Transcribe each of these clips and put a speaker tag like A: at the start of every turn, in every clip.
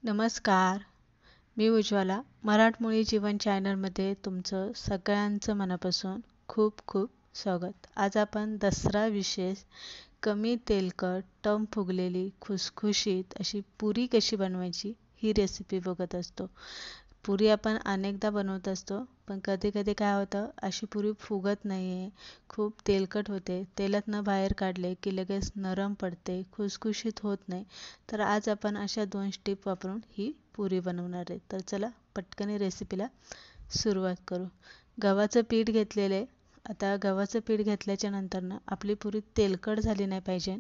A: नमस्कार, मी उज्ज्वला. मराठमोळी जीवन चॅनलमध्ये तुमचं सगळ्यांचं मनापासून खूप खूप स्वागत. आज आपण दसरा विशेष कमी तेलकट, टम फुगलेली, खुसखुशीत अशी पुरी कशी बनवायची ही रेसिपी बघत असतो. पुरी आपण अनेकदा बनवत असतो, पण कधी कधी काय होतं, अशी पुरी फुगत नाही आहे, खूप तेलकट होते, तेलातनं बाहेर काढले की लगेच नरम पडते, खुसखुशीत होत नाही. तर आज आपण अशा 2 स्टेप वापरून ही पुरी बनवणार आहे. तर चला पटकन रेसिपीला सुरुवात करू. गव्हाचं पीठ घेतलेलं आहे. आता गव्हाचं पीठ घेतल्याच्या नंतरनं आपली पुरी तेलकट झाली नाही पाहिजे,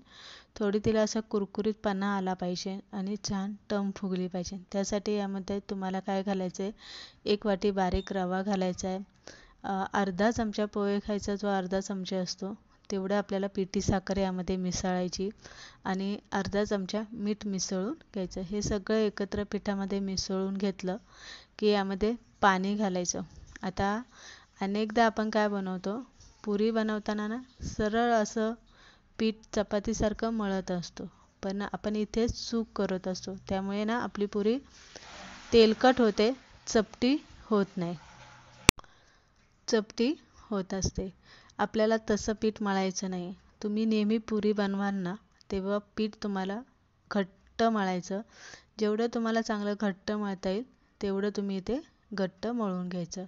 A: थोडी तिला असा कुरकुरीतपणा आला पाहिजे आणि छान टम फुगली पाहिजे. त्यासाठी यामध्ये तुम्हाला काय घालायचं आहे, 1 वाटी बारीक रवा घालायचा आहे, अर्धा चमचा पोहे खायचा जो अर्धा चमचा असतो तेवढं आपल्याला पिठी साखर यामध्ये मिसळायची आणि अर्धा चमचा मीठ मिसळून घ्यायचं. हे सगळं एकत्र पिठामध्ये मिसळून घेतलं की यामध्ये पाणी घालायचं. आता अनेकदा आपण काय बनवतो, पुरी बनवताना ना सरळ असं पीठ चपातीसारखं मळत असतो, पण आपण इथे चूक करत असतो. त्यामुळे ना आपली पुरी तेलकट होते, चपटी होत नाही, चपटी होत असते. आपल्याला तसं पीठ मळायचं नाही. तुम्ही नेहमी पुरी बनवाल ना तेव्हा पीठ तुम्हाला घट्ट मळायचं. जेवढं तुम्हाला चांगलं घट्ट मळता येईल तेवढं तुम्ही इथे घट्ट मळून घ्यायचं.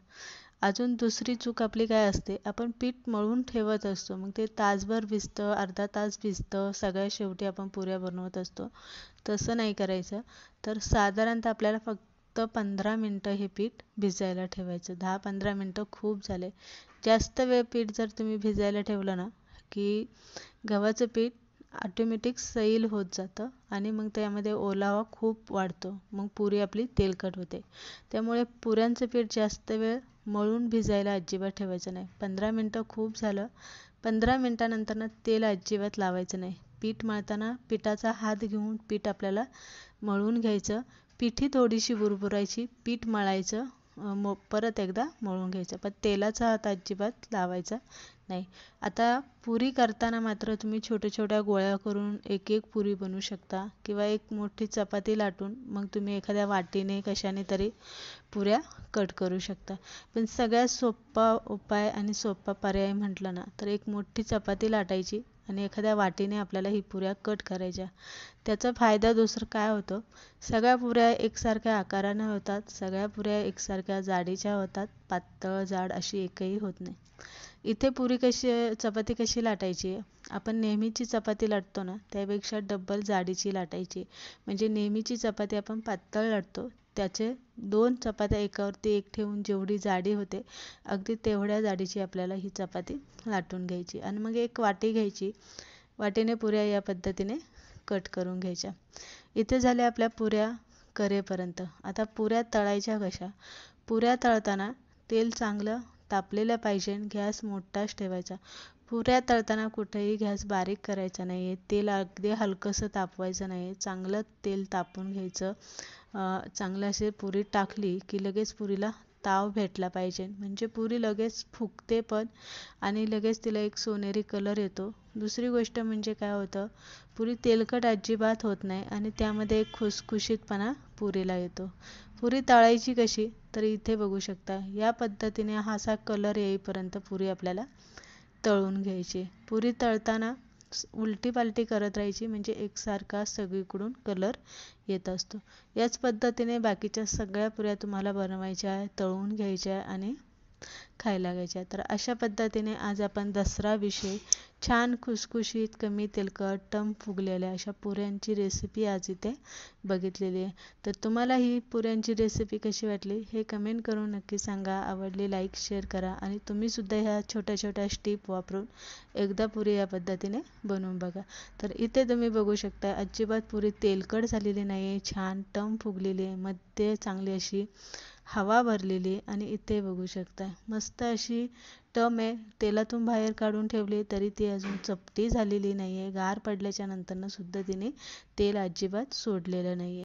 A: अजून दुसरी चूक आपली काय असते, आपण पीठ मळून ठेवत असतो, मग ते तासभर भिजतं, अर्धा तास भिजतं, सगळ्या शेवटी आपण पुऱ्या बनवत असतो. तसं नाही करायचं. तर साधारणतः आपल्याला फक्त 15 मिनटं हे पीठ भिजायला ठेवायचं. 10-15 मिनटं खूप झाले. जास्त वेळ पीठ जर तुम्ही भिजायला ठेवलं ना की गव्हाचं पीठ ऑटोमॅटिक सैल होत जातं आणि मग त्यामध्ये ओलावा खूप वाढतो, मग पुरी आपली तेलकट होते. त्यामुळे पुऱ्यांचं पीठ जास्त वेळ मळून भिजायला अजिबात ठेवायचं नाही. 15 मिनटं खूप झालं. 15 मिनटानंतर तेल अजिबात लावायचं नाही. पीठ मळताना पिठाचा हात घेऊन पीठ आपल्याला मळून घ्यायचं. पिठी थोडीशी बुरबुरायची, पीठ मळायचं, परत एकदा मळून घ्यायचं, पण तेलाचा हात अजिबात लावायचा नाही. आता पुरी करताना मात्र तुम्ही छोट्या छोट्या गोळ्या करून एक एक पुरी बनवू शकता किंवा एक मोठी चपाती लाटून मग तुम्ही एखाद्या वाटीने कशाने तरी पुऱ्या कट करू शकता. पण सगळ्यात सोपा उपाय आणि सोपा पर्याय म्हटलं ना तर एक मोठी चपाती लाटायची आणि एखाद्या वाटीने आपल्याला ही पुऱ्या कट करायच्या. त्याचा फायदा दुसरं काय होतं, सगळ्या पुऱ्या एकसारख्या आकाराने होतात, सगळ्या पुऱ्या एकसारख्या जाडीच्या होतात, पातळ जाड अशी एकही होत नाही. इथे पुरी कशी चपाती कशी लाटायची, आपण नेहमीची चपाती लाटतो ना त्यापेक्षा डबल जाडीची लाटायची. म्हणजे नेहमीची चपाती आपण पातळ लाटतो, त्याचे 2 चपात्या एकावरती एक ठेवून जेवढी जाडी होते अगदी तेवढ्या जाडीची आपल्याला ही चपाती लाटून घ्यायची आणि मग एक वाटी घ्यायची, वाटीने पुऱ्या या पद्धतीने कट करून घ्यायच्या. इथे झाल्या आपल्या पुऱ्या करेपर्यंत. आता पुऱ्या तळायच्या कशा, पुऱ्या तळताना तेल चांगलं तापलेलं पाहिजे, गॅस मोठाच ठेवायचा. पुऱ्या तळताना कुठेही गॅस बारीक करायचा नाही आहे, तेल अगदी हलकंसं तापवायचं नाही आहे, चांगलं तेल तापून घ्यायचं. चांगलं असे पुरी टाकली की लगेच पुरीला ताव भेटला पाहिजे, म्हणजे पुरी लगेच फुगते पण आणि लगेच तिला एक सोनेरी कलर येतो. दुसरी गोष्ट म्हणजे काय होतं, पुरी तेलकट अजिबात होत नाही आणि त्यामध्ये एक खुसखुशीतपणा पुरीला येतो. पुरी तळायची कशी, तर इथे बघू शकता या पद्धतीने हा असा कलर येईपर्यंत पुरी आपल्याला तळून घ्यायची. पुरी तळताना उलटी पालटी करत राहायची, म्हणजे एकसारखा सगळीकडून कलर येत असतो. याच पद्धतीने बाकीच्या सगळ्या पुऱ्या तुम्हाला बनवायच्या आहे, तळून घ्यायच्या आणि खायला घ्यायच्या. तर अशा पद्धतीने आज आपण दसराविषयी छान खुसखुशीत कमी तेलकट टम फुगलेल्या अशा पुऱ्यांची रेसिपी आज इथे बघितलेली आहे. तर तुम्हाला ही पुऱ्यांची रेसिपी कशी वाटली हे कमेंट करून नक्की सांगा. आवडली लाईक शेअर करा आणि तुम्ही सुद्धा ह्या छोट्या छोट्या स्टेप वापरून एकदा पुरी या पद्धतीने बनवून बघा. तर इथे तुम्ही बघू शकता अजिबात पुरी तेलकट झालेली नाही आहे, छान टम फुगलेली आहे, मध्ये चांगली अशी हवा भरलेली आणि इथे बघू शकता मस्त अशी टम आहे. तेलातून बाहेर काढून ठेवली तरी ती अजून चपटी झालेली नाही आहे, गार पडल्याच्या नंतरनं सुद्धा तिने तेल अजिबात सोडलेलं नाही आहे.